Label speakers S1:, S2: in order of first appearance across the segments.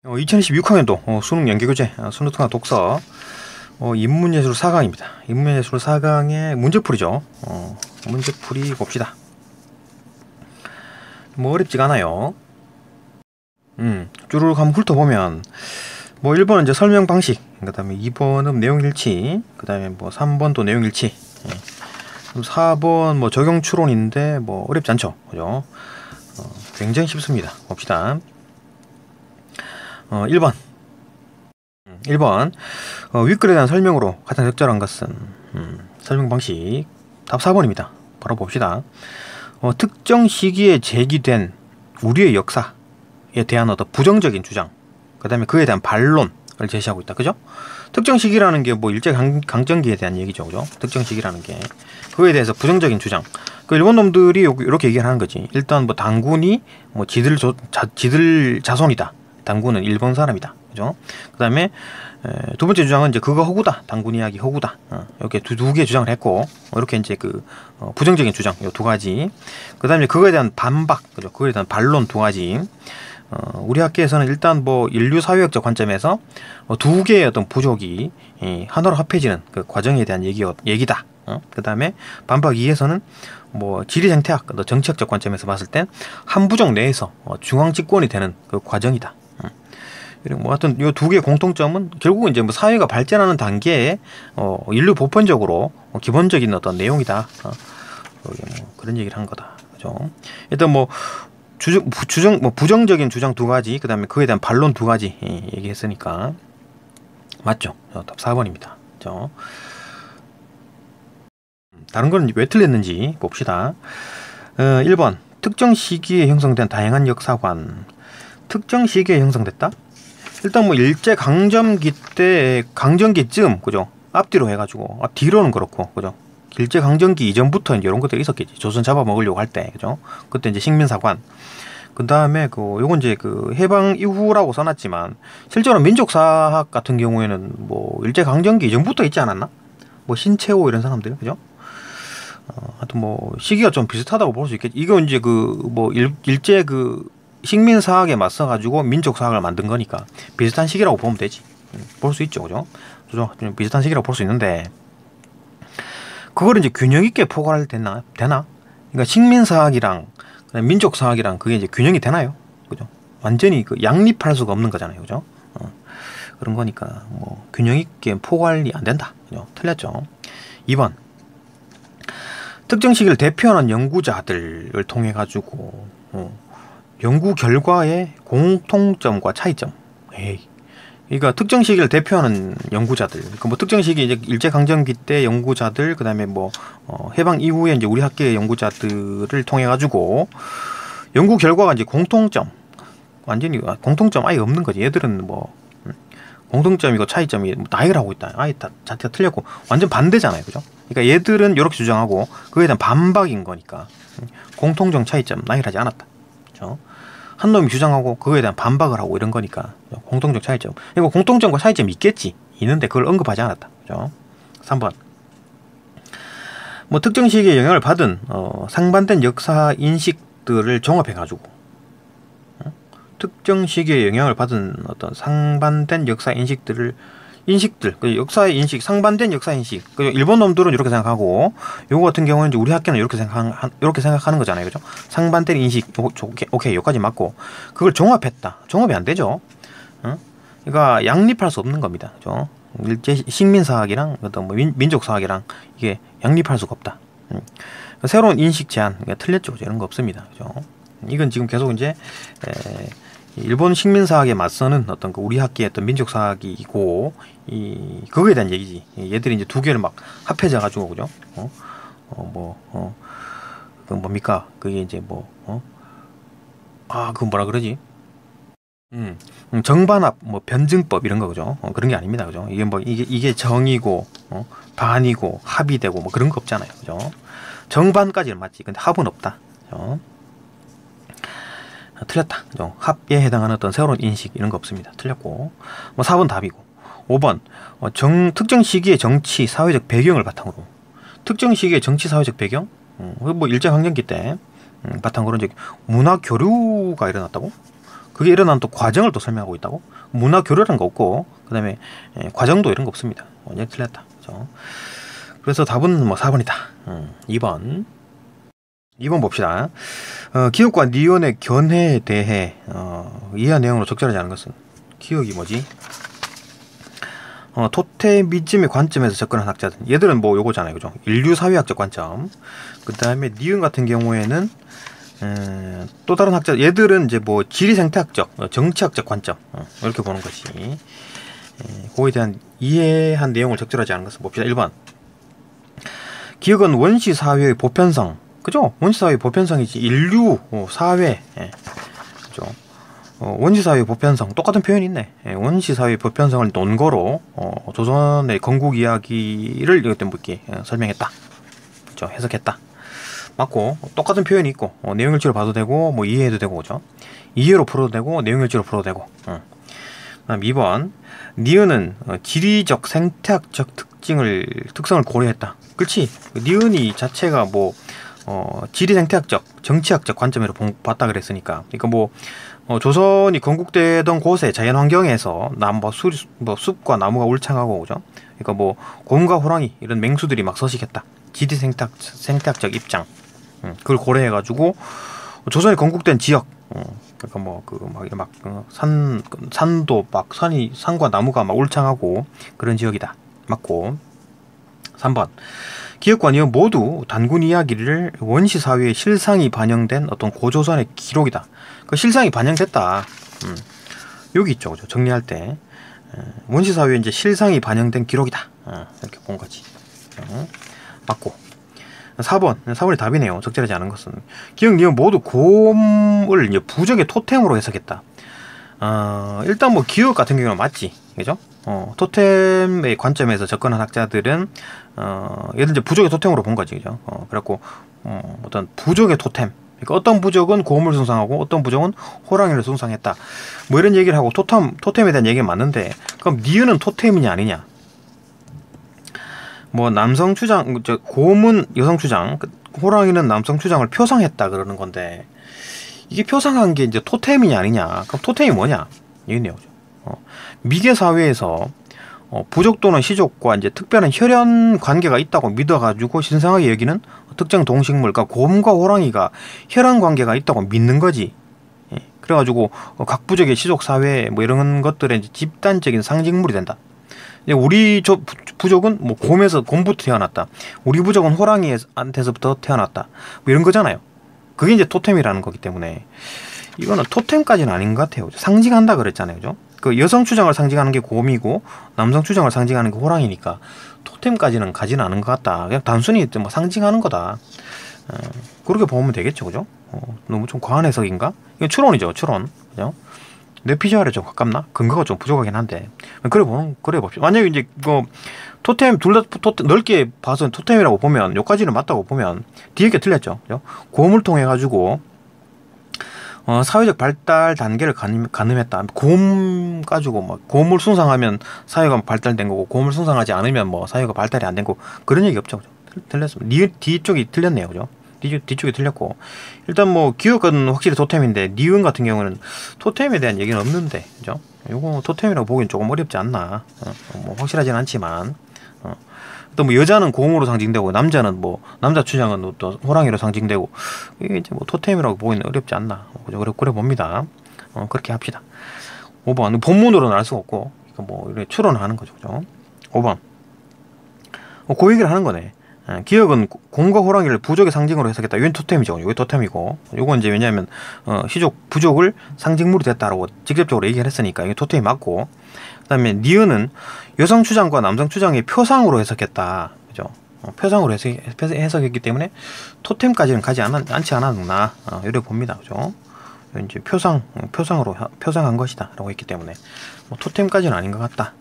S1: 2020 6학년도 수능 연계교재 수능통합 독서 인문예술 4강입니다. 인문예술 4강의 문제풀이죠. 문제풀이 봅시다. 뭐 어렵지가 않아요. 쭈루룩 한번 훑어보면 뭐 1번은 이제 설명 방식, 그 다음에 2번은 내용 일치, 그 다음에 뭐 3번도 내용 일치, 4번 뭐 적용 추론인데 뭐 어렵지 않죠, 그죠? 굉장히 쉽습니다. 봅시다. 1번 윗글에 대한 설명으로 가장 적절한 것은 설명 방식. 답 4번입니다. 바로 봅시다. 특정 시기에 제기된 우리의 역사에 대한 어떤 부정적인 주장, 그 다음에 그에 대한 반론을 제시하고 있다. 그죠? 특정 시기라는 게 뭐 일제강점기에 대한 얘기죠. 그죠? 특정 시기라는 게 그에 대해서 부정적인 주장. 그 일본 놈들이 이렇게 얘기를 하는 거지. 일단 뭐 당군이 뭐 지들 자손이다. 당군은 일본 사람이다. 그죠? 그 다음에 두 번째 주장은 이제 그거 허구다. 당군 이야기 허구다. 이렇게 두 개 주장을 했고, 이렇게 이제 그 부정적인 주장 요 두 가지. 그 다음에 그거에 대한 반박, 그죠? 그거에 대한 반론 두 가지. 우리 학계에서는 일단 뭐 인류 사회학적 관점에서 두 개의 어떤 부족이 하나로 합해지는 그 과정에 대한 얘기다. 그 다음에 반박 2에서는 뭐 지리 생태학, 정치학적 관점에서 봤을 땐 한 부족 내에서 중앙 집권이 되는 그 과정이다. 그리고 뭐 하여튼 이 두 개의 공통점은 결국은 이제 뭐 사회가 발전하는 단계에 인류 보편적으로 기본적인 어떤 내용이다. 뭐 그런 얘기를 한 거다. 그죠? 일단 뭐 부정적인 주장 두 가지, 그 다음에 그에 대한 반론 두 가지 얘기했으니까 맞죠? 답 4번입니다. 그죠? 다른 거는 왜 틀렸는지 봅시다. 1번 특정 시기에 형성된 다양한 역사관. 특정 시기에 형성됐다? 일단 뭐 일제강점기 때 강점기쯤, 그죠? 앞뒤로 해가지고 뒤로는 그렇고, 그죠? 일제강점기 이전부터 이제 이런 것들이 있었겠지. 조선 잡아먹으려고 할 때, 그죠? 그때 이제 식민사관. 그 다음에 요건 이제 그 해방 이후라고 써놨지만 실제로 민족사학 같은 경우에는 뭐 일제강점기 이전부터 있지 않았나? 뭐 신채호 이런 사람들, 그죠? 하여튼 뭐 시기가 좀 비슷하다고 볼 수 있겠지. 이거 이제 그 뭐 일제 그 식민사학에 맞서 가지고 민족사학을 만든 거니까 비슷한 시기라고 보면 되지. 볼 수 있죠, 그죠? 좀 비슷한 시기라고 볼 수 있는데 그걸 이제 균형 있게 포괄 되나? 그러니까 식민사학이랑 민족사학이랑 그게 이제 균형이 되나요? 그죠? 완전히 그 양립할 수가 없는 거잖아요, 그죠? 그런 거니까 뭐 균형 있게 포괄이 안 된다. 그죠? 틀렸죠. 2번 특정 시기를 대표하는 연구자들을 통해 가지고 연구 결과의 공통점과 차이점. 그러니까 특정 시기를 대표하는 연구자들. 그러니까 뭐 특정 시기 이제 일제강점기 때 연구자들, 그다음에 뭐 해방 이후에 이제 우리 학계의 연구자들을 통해 가지고 연구 결과가 이제 공통점. 완전히 공통점 아예 없는 거지. 얘들은 뭐 공통점이고 차이점이 다 해결하고 있다. 아예 다 자체가 틀렸고 완전 반대잖아요, 그죠? 그러니까 얘들은 이렇게 주장하고 그에 대한 반박인 거니까 공통점 차이점 나열하지 않았다. 그죠? 한 놈이 주장하고 그거에 대한 반박을 하고 이런 거니까 공통점 차이점. 이거 공통점과 차이점이 있겠지. 있는데 그걸 언급하지 않았다. 그죠? 3번. 뭐 특정 시기에 영향을 받은 상반된 역사 인식들을 종합해 가지고 특정 시기에 영향을 받은 어떤 상반된 역사 인식들, 그 역사의 인식, 상반된 역사 인식. 그 일본 놈들은 이렇게 생각하고, 요거 같은 경우는 이제 우리 학교는 이렇게 생각하는 거잖아요, 그죠? 상반된 인식, 오케이, 여기까지 맞고, 그걸 종합했다. 종합이 안 되죠. 그러니까 양립할 수 없는 겁니다, 그죠? 일제 식민사학이랑 어떤 뭐 민족사학이랑 이게 양립할 수가 없다. 새로운 인식 제한, 그러니까 틀렸죠, 이런 거 없습니다, 그죠? 이건 지금 계속 이제 일본 식민사학에 맞서는 어떤 그 우리 학계의 어떤 민족사학이고 그거에 대한 얘기지. 얘들이 이제 두 개를 막 합해져 가지고, 그죠? 그 뭡니까? 그게 이제 그건 뭐라 그러지? 정반합, 뭐 변증법 이런 거, 그죠? 그런 게 아닙니다, 그죠? 이게 정이고 반이고 합이 되고 뭐 그런 거 없잖아요, 그죠? 정반까지는 맞지. 근데 합은 없다, 그죠? 틀렸다. 그죠? 합에 해당하는 어떤 새로운 인식 이런 거 없습니다. 틀렸고. 뭐 4번 답이고. 5번 특정 시기의 정치 사회적 배경을 바탕으로. 특정 시기의 정치 사회적 배경? 뭐 일제강점기 때 바탕으로 이제 문화 교류가 일어났다고? 그게 일어난 또 과정을 또 설명하고 있다고? 문화 교류라는 거 없고, 그 다음에 과정도 이런 거 없습니다. 완전히 틀렸다. 그죠? 그래서 답은 뭐 4번이다. 2번 봅시다. 기억과 니은의 견해에 대해 이해한 내용으로 적절하지 않은 것은? 기억이 뭐지? 토테미즘의 관점에서 접근한 학자들. 얘들은 뭐 요거잖아요. 그죠? 인류사회학적 관점. 그 다음에 니은 같은 경우에는 또 다른 학자, 얘들은 이제 뭐 지리생태학적, 정치학적 관점. 이렇게 보는 거지. 그거에 대한 이해한 내용을 적절하지 않은 것은 봅시다. 1번. 기억은 원시사회의 보편성. 그죠? 원시사회의 보편성이지. 인류 사회. 그죠? 원시사회의 보편성. 똑같은 표현이 있네. 원시사회의 보편성을 논거로 조선의 건국 이야기를 이것 때문에 이렇게 설명했다. 그죠? 해석했다. 맞고, 똑같은 표현이 있고, 내용일지로 봐도 되고, 뭐 이해해도 되고, 그죠? 이해로 풀어도 되고, 내용일지로 풀어도 되고. 그다음 2번. 니은은 지리적 생태학적 특성을 고려했다. 그렇지? 니은이 자체가 뭐 지리생태학적, 정치학적 관점으로 봤다 그랬으니까. 그러니까 뭐 조선이 건국되던 곳의 자연환경에서 숲과 나무가 울창하고, 그죠? 그러니까 뭐 곰과 호랑이 이런 맹수들이 막 서식했다. 지리생태학적 입장. 그걸 고려해가지고 조선이 건국된 지역. 그러니까 산도 막 산과 나무가 막 울창하고 그런 지역이다. 맞고. 3번. 기억과 니은 모두 단군 이야기를 원시 사회의 실상이 반영된 어떤 고조선의 기록이다. 그 실상이 반영됐다. 여기 있죠, 그죠? 정리할 때 원시 사회의 이제 실상이 반영된 기록이다. 이렇게 본 거지. 맞고. 4번이 답이네요. 적절하지 않은 것은. 기억, 니은 모두 곰을 이제 부적의 토템으로 해석했다. 일단 뭐 기억 같은 경우는 맞지, 그죠? 토템의 관점에서 접근한 학자들은 얘들 이제 부적의 토템으로 본 거지, 그죠? 그래갖고 어떤 부적의 토템. 그러니까 어떤 부적은 곰을 숭상하고 어떤 부적은 호랑이를 숭상했다. 뭐 이런 얘기를 하고 토템에 대한 얘기가 맞는데, 그럼 니은은 토템이냐 아니냐? 뭐 남성 추장, 곰은 여성 추장, 호랑이는 남성 추장을 표상했다 그러는 건데, 이게 표상한 게 이제 토템이냐 아니냐? 그럼 토템이 뭐냐? 이겠네요. 미개 사회에서 부족 또는 시족과 이제 특별한 혈연 관계가 있다고 믿어가지고 신성하게 여기는 특정 동식물, 그러니까 곰과 호랑이가 혈연 관계가 있다고 믿는 거지. 그래가지고 각 부족의 시족 사회 뭐 이런 것들의 이제 집단적인 상징물이 된다. 우리 부족은 뭐 곰부터 태어났다. 우리 부족은 호랑이한테서부터 태어났다. 뭐 이런 거잖아요. 그게 이제 토템이라는 거기 때문에 이거는 토템까지는 아닌 것 같아요. 상징한다 그랬잖아요, 그죠? 그 여성 추장을 상징하는 게 곰이고 남성 추장을 상징하는 게 호랑이니까 토템까지는 가지는 않은 것 같다. 그냥 단순히 뭐 상징하는 거다. 그렇게 보면 되겠죠, 그죠? 너무 좀 과한 해석인가? 이건 추론이죠, 추론. 그죠? 뇌피셜에 좀 가깝나? 근거가 좀 부족하긴 한데 그래 봅시다. 만약에 이제 토템 둘 다 넓게 봐서 토템이라고 보면 여기까지는 맞다고 보면 뒤에 게 틀렸죠, 그죠? 곰을 통해 가지고 사회적 발달 단계를 가늠했다. 곰 가지고 막 곰을 숭상하면 사회가 발달된 거고 곰을 숭상하지 않으면 뭐 사회가 발달이 안 된 거고 그런 얘기 없죠, 그죠? 틀렸습니다. 뒤쪽이 틀렸네요, 그죠? 뒤쪽이 틀렸고, 일단 뭐 기억은 확실히 토템인데 니은 같은 경우는 토템에 대한 얘기는 없는데, 그죠? 요거 토템이라고 보기엔 조금 어렵지 않나. 뭐 확실하진 않지만, 또 뭐 여자는 곰으로 상징되고 남자는 뭐 남자 추장은 또 호랑이로 상징되고, 이게 이제 뭐 토템이라고 보기는 어렵지 않나. 그죠? 그래 봅니다. 그렇게 합시다. 5번 본문으로는 알 수가 없고, 그러니까 뭐 이렇게 추론하는 거죠, 그죠? 5번 그 얘기를 하는 거네. 기억은 곰과 호랑이를 부족의 상징으로 해석했다. 이건 토템이죠. 이게 토템이고, 이건 이제 왜냐하면 부족을 상징물이 됐다라고 직접적으로 얘기를 했으니까 이게 토템이 맞고, 그다음에 니은은 여성 추장과 남성 추장의 표상으로 해석했다. 그죠? 표상으로 해석했기 때문에 토템까지는 가지 않지 않았나. 이렇게 봅니다. 그죠? 이제 표상으로 표상한 것이다라고 했기 때문에 뭐 토템까지는 아닌 것 같다.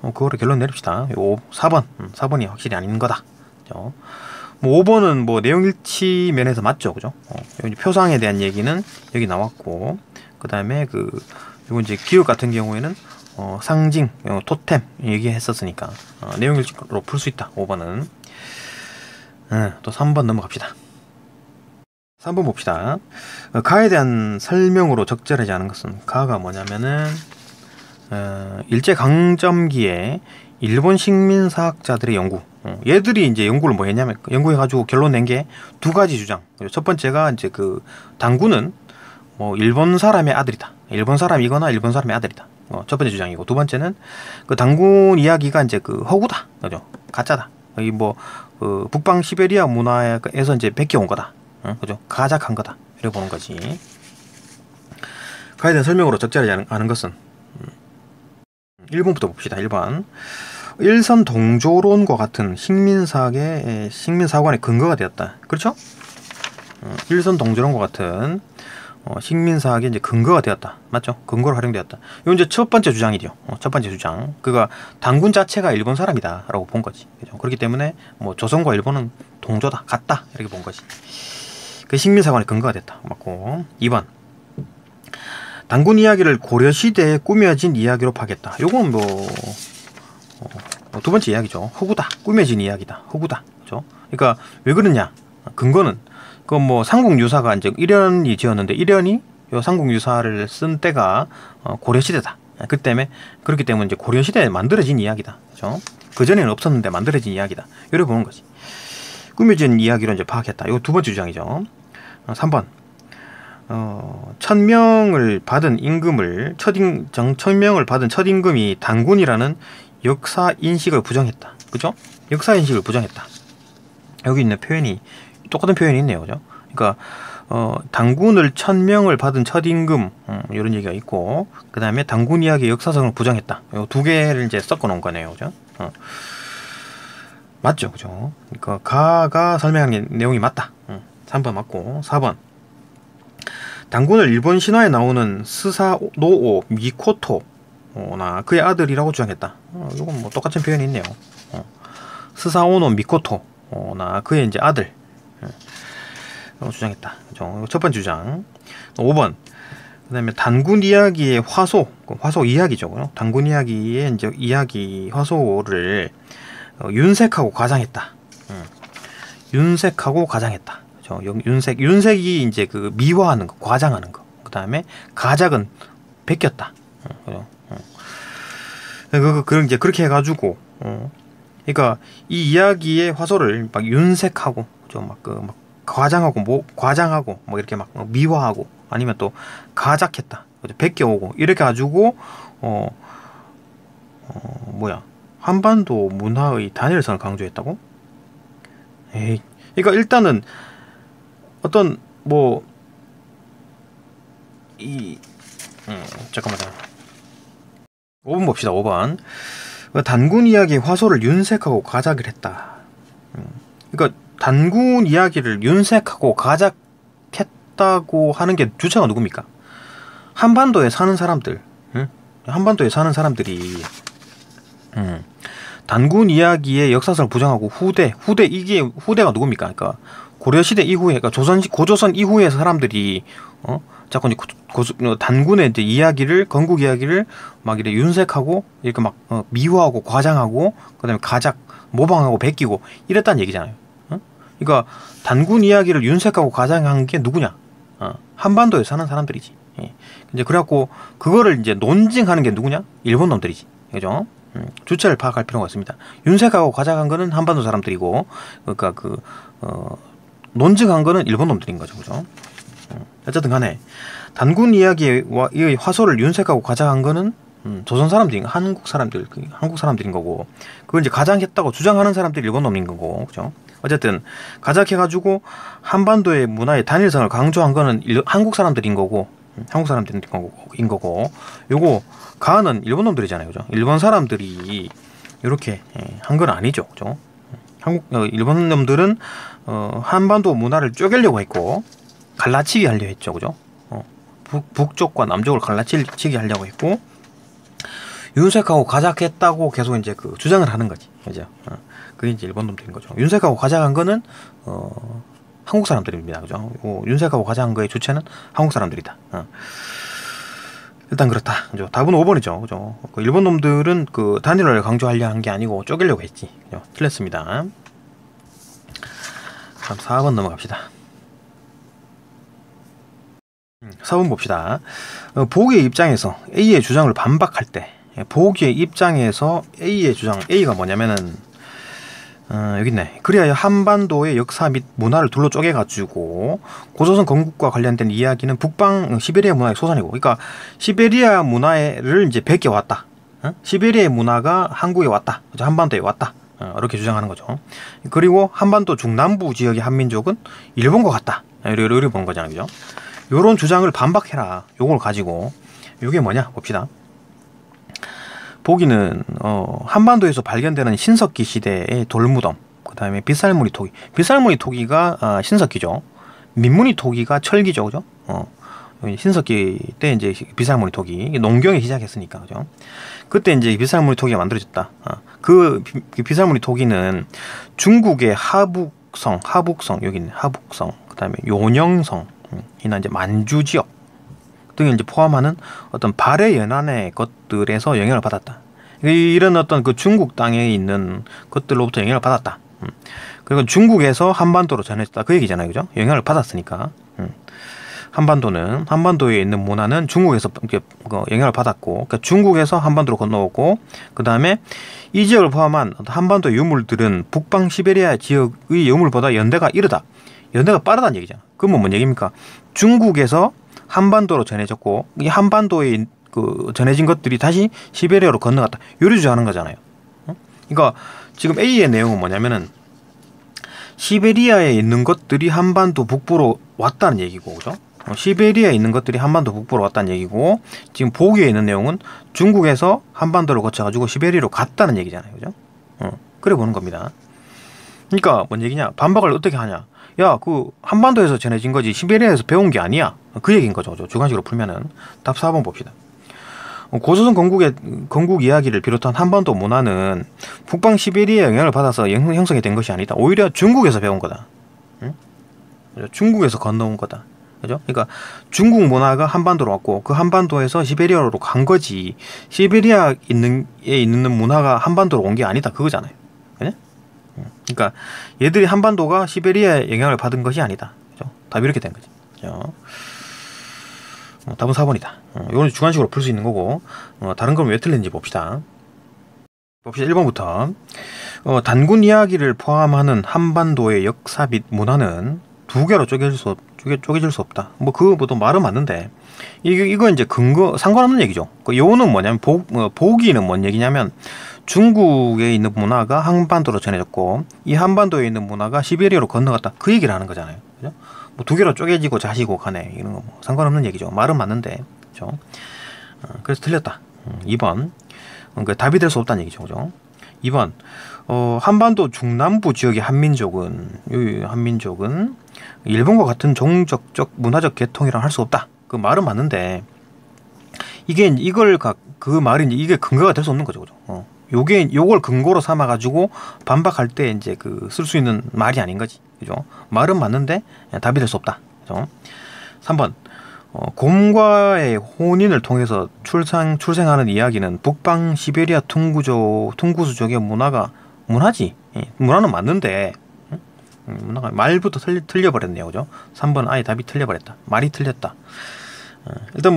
S1: 그거로 결론 내립시다. 4번이 확실히 아닌 거다. 그죠? 뭐 5번은 뭐 내용일치 면에서 맞죠, 그죠? 여기 표상에 대한 얘기는 여기 나왔고, 그 다음에 이건 이제 기억 같은 경우에는 상징, 토템 얘기했었으니까 내용일치로 풀 수 있다. 5번은. 또 3번 넘어갑시다. 3번 봅시다. 가에 대한 설명으로 적절하지 않은 것은, 가가 뭐냐면은 일제강점기에 일본 식민사학자들의 연구, 얘들이 이제 연구를 뭐 했냐면, 연구해가지고 결론 낸 게 두 가지 주장. 첫 번째가 이제 그 당군은 뭐 일본 사람의 아들이다, 일본 사람이거나 일본 사람의 아들이다, 첫 번째 주장이고, 두 번째는 그 당군 이야기가 이제 그 허구다, 그죠? 가짜다. 이 뭐 북방 시베리아 문화에서 이제 베껴온 거다, 그죠? 가작한 거다, 이렇게 보는 거지. 가에 대한 설명으로 적절하지 않은 것은, 1번부터 봅시다. 1번. 일선 동조론과 같은 식민사관의 근거가 되었다. 그렇죠? 일선 동조론과 같은 식민사학의 이제 근거가 되었다. 맞죠? 근거로 활용되었다. 이건 이제 첫 번째 주장이죠. 첫 번째 주장. 그가 당군 자체가 일본 사람이다라고 본 거지. 그죠? 그렇기 때문에 뭐 조선과 일본은 동조다, 같다, 이렇게 본 거지. 그 식민사관의 근거가 됐다. 맞고. 2번. 당군 이야기를 고려시대에 꾸며진 이야기로 파겠다. 요건 뭐 두 번째 이야기죠. 허구다, 꾸며진 이야기다, 허구다. 그죠? 그러니까 왜 그러냐? 근거는 그 뭐 삼국유사가 이제 일현이 지었는데, 일현이 요 삼국유사를 쓴 때가 고려시대다. 그렇기 때문에 이제 고려시대에 만들어진 이야기다. 그죠? 그 전에는 없었는데 만들어진 이야기다. 이렇게 보는 거지. 꾸며진 이야기로 이제 파악했다. 이거 두 번째 주장이죠. 3번. 1000명을 받은 임금을 천명을 받은 첫 임금이 당군이라는 역사 인식을 부정했다. 그죠? 역사 인식을 부정했다. 여기 있는 표현이 똑같은 표현이 있네요. 그죠? 그러니까 당군을 1000명을 받은 첫 임금, 이런 얘기가 있고, 그 다음에 당군 이야기의 역사성을 부정했다. 이 두 개를 이제 섞어 놓은 거네요. 그죠? 맞죠? 그죠? 그러니까 가가 설명한 내용이 맞다. 3번 맞고. 4번. 당군을 일본 신화에 나오는 스사노오 미코토나 그의 아들이라고 주장했다. 이건 뭐 똑같은 표현이 있네요. 스사오노 미코토나 그의 이제 아들, 주장했다. 그죠? 첫 번째 주장. 5번. 그다음에 단군 이야기의 화소 이야기죠. 단군 이야기의 이제 이야기 화소를 윤색하고 과장했다. 윤색하고 과장했다. 윤색이 이제 그 미화하는 거, 과장하는 거. 그 다음에 가작은 베꼈다. 그 이제 그렇게 해가지고, 그러니까 이 이야기의 화소를 막 윤색하고, 막 과장하고, 뭐 이렇게 막 미화하고, 아니면 또 가작했다, 베껴오고, 이렇게 가지고 한반도 문화의 단일성을 강조했다고? 에이, 그러니까 일단은 어떤 잠깐만요. 5번 봅시다. 5번. 단군 이야기의 화소를 윤색하고 가작을 했다. 그러니까 단군 이야기를 윤색하고 가작했다고 하는 게 주체가 누굽니까? 한반도에 사는 사람들. 한반도에 사는 사람들이 단군 이야기의 역사성을 부정하고 이게 후대가 누굽니까? 그러니까 고려시대 이후에, 그러니까 고조선 이후에 사람들이 자꾸 이제 단군의 이제 이야기를, 건국 이야기를 막 이렇게 윤색하고 이렇게 막 미화하고 과장하고, 그다음에 가작, 모방하고 베끼고 이랬다는 얘기잖아요. 그러니까 단군 이야기를 윤색하고 과장한 게 누구냐? 한반도에 사는 사람들이지. 이제 그래갖고 그거를 이제 논증하는 게 누구냐? 일본 놈들이지. 그죠? 주체를 파악할 필요가 있습니다. 윤색하고 과장한 거는 한반도 사람들이고, 그러니까 논증한 거는 일본 놈들인 거죠. 그죠? 어쨌든 간에 단군 이야기의 화소를 윤색하고 가장한 거는 조선 사람들인, 한국 사람들인 거고, 그걸 이제 가장했다고 주장하는 사람들이 일본 놈인 거고. 그죠? 어쨌든 가작해가지고 한반도의 문화의 단일성을 강조한 거는 한국 사람들인 거고, 요거 가는 일본 놈들이잖아요. 그죠? 일본 사람들이 이렇게 한 건 아니죠. 그죠? 일본 놈들은 한반도 문화를 쪼개려고 했고, 갈라치기 하려 했죠. 그죠? 북쪽과 남쪽을 갈라치기 하려고 했고, 윤색하고 가작했다고 계속 이제 그 주장을 하는 거지. 그죠? 그게 이제 일본 놈들인 거죠. 윤색하고 가작한 거는 한국 사람들입니다. 그죠? 윤색하고 가장한 거의 주체는 한국 사람들이다. 일단 그렇다. 그죠? 답은 5번이죠. 그죠? 일본 놈들은 그 단일화를 강조하려 한 게 아니고 쪼개려고 했지. 그죠? 틀렸습니다. 다음 4번 넘어갑시다. 4번 봅시다. 보기의 입장에서 A의 주장을 반박할 때, 보기의 입장에서 A의 주장, A가 뭐냐면은 여기 있네. 그리하여 한반도의 역사 및 문화를 둘러 쪼개가지고 고조선 건국과 관련된 이야기는 북방 시베리아 문화의 소산이고, 그러니까 시베리아 문화를 이제 베껴왔다. 시베리아의 문화가 한국에 왔다. 한반도에 왔다. 이렇게 주장하는 거죠. 그리고 한반도 중남부 지역의 한민족은 일본과 같다. 이렇게 보는 거잖아요. 그죠? 요런 주장을 반박해라. 요걸 가지고 요게 뭐냐 봅시다. 보기는 한반도에서 발견되는 신석기 시대의 돌무덤, 그 다음에 빗살무늬 토기. 빗살무늬 토기가 신석기죠. 민무늬 토기가 철기죠. 그죠? 신석기 때 이제 빗살무늬 토기, 농경이 시작했으니까. 그죠? 그때 이제 빗살무늬 토기가 만들어졌다. 그 빗살무늬 토기는 중국의 하북성 여기 있네. 하북성, 그 다음에 요녕성, 이나 이제 만주 지역 등을 이제 포함하는 어떤 발해 연안의 것들에서 영향을 받았다. 이런 어떤 그 중국 땅에 있는 것들로부터 영향을 받았다. 그리고 중국에서 한반도로 전해졌다. 그 얘기잖아요. 그죠? 영향을 받았으니까. 한반도에 있는 문화는 중국에서 영향을 받았고, 그러니까 중국에서 한반도로 건너오고, 그 다음에 이 지역을 포함한 한반도 유물들은 북방 시베리아 지역의 유물보다 연대가 이르다. 연대가 빠르다는 얘기잖아. 그러면 뭔 얘기입니까? 중국에서 한반도로 전해졌고, 이 한반도에 전해진 것들이 다시 시베리아로 건너갔다. 요리 주장하는 거잖아요. 그러니까 지금 A의 내용은 뭐냐면은 시베리아에 있는 것들이 한반도 북부로 왔다는 얘기고, 그죠? 시베리아에 있는 것들이 한반도 북부로 왔다는 얘기고, 지금 보기에 있는 내용은 중국에서 한반도를 거쳐가지고 시베리아로 갔다는 얘기잖아요. 그죠? 그래 보는 겁니다. 그러니까 뭔 얘기냐? 반박을 어떻게 하냐? 야, 그 한반도에서 전해진 거지 시베리아에서 배운 게 아니야. 그 얘기인 거죠. 주관식으로 풀면은. 답 4번 봅시다. 고조선 건국 이야기를 비롯한 한반도 문화는 북방 시베리아의 영향을 받아서 형성이 된 것이 아니다. 오히려 중국에서 배운 거다. 응? 중국에서 건너온 거다. 그죠? 그러니까 중국 문화가 한반도로 왔고, 그 한반도에서 시베리아로 간 거지, 시베리아에 있는 문화가 한반도로 온 게 아니다. 그거잖아요. 그죠? 그러니까 얘들이 한반도가 시베리아의 영향을 받은 것이 아니다. 그죠? 답이 이렇게 된 거지. 그죠? 답은 4번이다. 이건 주관식으로 풀 수 있는 거고, 다른 건 왜 틀렸는지 봅시다. 1번부터. 단군 이야기를 포함하는 한반도의 역사 및 문화는 두 개로 쪼개질 수 없다. 뭐 그것도 말은 맞는데, 이거 이제 근거 상관없는 얘기죠. 요는 뭐냐면 보기는 뭔 얘기냐면 중국에 있는 문화가 한반도로 전해졌고, 이 한반도에 있는 문화가 시베리아로 건너갔다. 그 얘기를 하는 거잖아요. 그죠? 뭐 두 개로 쪼개지고 자시고 가네, 이런 거 뭐 상관없는 얘기죠. 말은 맞는데, 그죠? 그래서 틀렸다. 2번. 답이 될 수 없다는 얘기죠. 그죠? 2번. 한반도 중남부 지역의 한민족은 일본과 같은 종족적 문화적 계통이랑 할 수 없다. 그 말은 맞는데, 그 말이 이게 근거가 될 수 없는 거죠. 그죠? 요걸 근거로 삼아 가지고 반박할 때 이제 쓸 수 있는 말이 아닌 거지. 그죠? 말은 맞는데 답이 될 수 없다. 그죠? 3번. 곰과의 혼인을 통해서 출생하는 이야기는 북방 시베리아 퉁구수족의 문화지. 문화는 맞는데, 문화가 말부터 틀려버렸네요. 그죠? 3번 아예 답이 틀려버렸다. 말이 틀렸다. 일단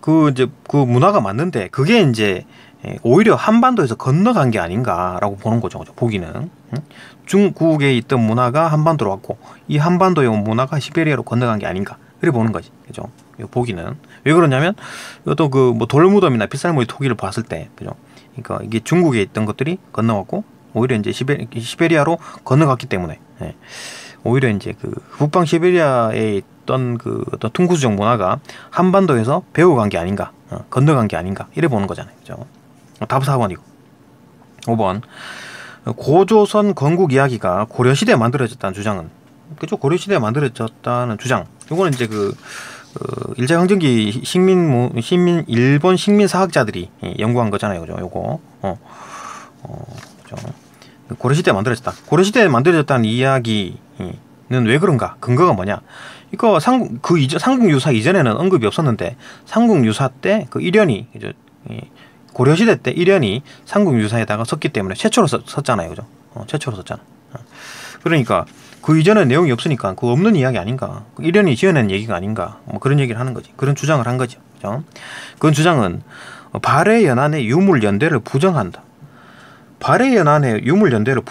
S1: 그 문화가 맞는데, 그게 이제 오히려 한반도에서 건너간 게 아닌가라고 보는 거죠. 보기는. 중국에 있던 문화가 한반도로 왔고, 이 한반도의 문화가 시베리아로 건너간 게 아닌가. 그래 보는 거지. 그죠? 보기는. 왜 그러냐면, 또 돌무덤이나 빗살무늬 토기를 봤을 때, 그죠? 그러니까 이게 중국에 있던 것들이 건너왔고, 오히려 이제 시베리아로 건너갔기 때문에, 오히려 이제 북방 시베리아에 있던 어떤 퉁구수족 문화가 한반도에서 배워간 게 아닌가, 건너간 게 아닌가, 이래 보는 거잖아요. 그죠? 답은 4번이고. 5번. 고조선 건국 이야기가 고려시대에 만들어졌다는 주장은, 그죠? 고려시대에 만들어졌다는 주장. 요거는 이제 일제강점기 일본 식민사학자들이 연구한 거잖아요. 그죠? 요거. 그죠? 고려시대에 만들어졌다. 고려시대에 만들어졌다는 이야기는 왜 그런가? 근거가 뭐냐? 이거 삼국유사 이전에는 언급이 없었는데, 삼국유사 때 일연이, 고려시대 때 일연이 삼국유사에다가 썼기 때문에 최초로 썼잖아요. 그죠? 최초로 썼잖아. 그러니까 그 이전에 내용이 없으니까 그 없는 이야기 아닌가, 이련이 지어낸 얘기가 아닌가, 뭐 그런 얘기를 하는 거지. 그런 주장을 한 거죠. 그죠? 그런 주장은 발해연안의 유물연대를 부정한다. 발해연안의 유물연대를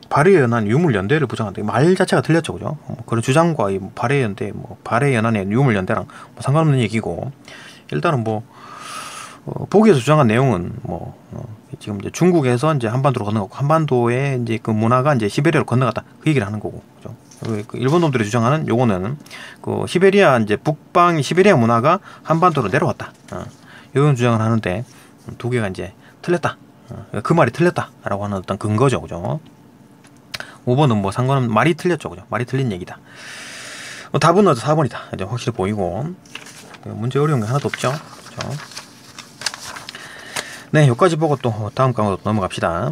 S1: 발해연안 유물연대를 부정한다. 말 자체가 틀렸죠, 그죠? 그런 주장과 이 발해연대, 발해연안의 유물연대랑 뭐 상관없는 얘기고, 일단은 보기에서 주장한 내용은 지금 이제 중국에서 이제 한반도로 건너갔고, 한반도에 이제 그 문화가 이제 시베리아로 건너갔다, 그 얘기를 하는 거고, 그죠? 그 일본 놈들이 주장하는 요거는 그 시베리아 이제 북방 시베리아 문화가 한반도로 내려왔다, 이런 주장을 하는데 두 개가 이제 틀렸다, 그 말이 틀렸다라고 하는 어떤 근거죠, 그죠? 5번은 뭐 상관없는 말이 틀렸죠, 그죠? 말이 틀린 얘기다. 답은 4번이다. 이제 확실히 보이고, 문제 어려운 게 하나도 없죠, 그죠? 네, 여기까지 보고 또 다음 강으로 넘어갑시다.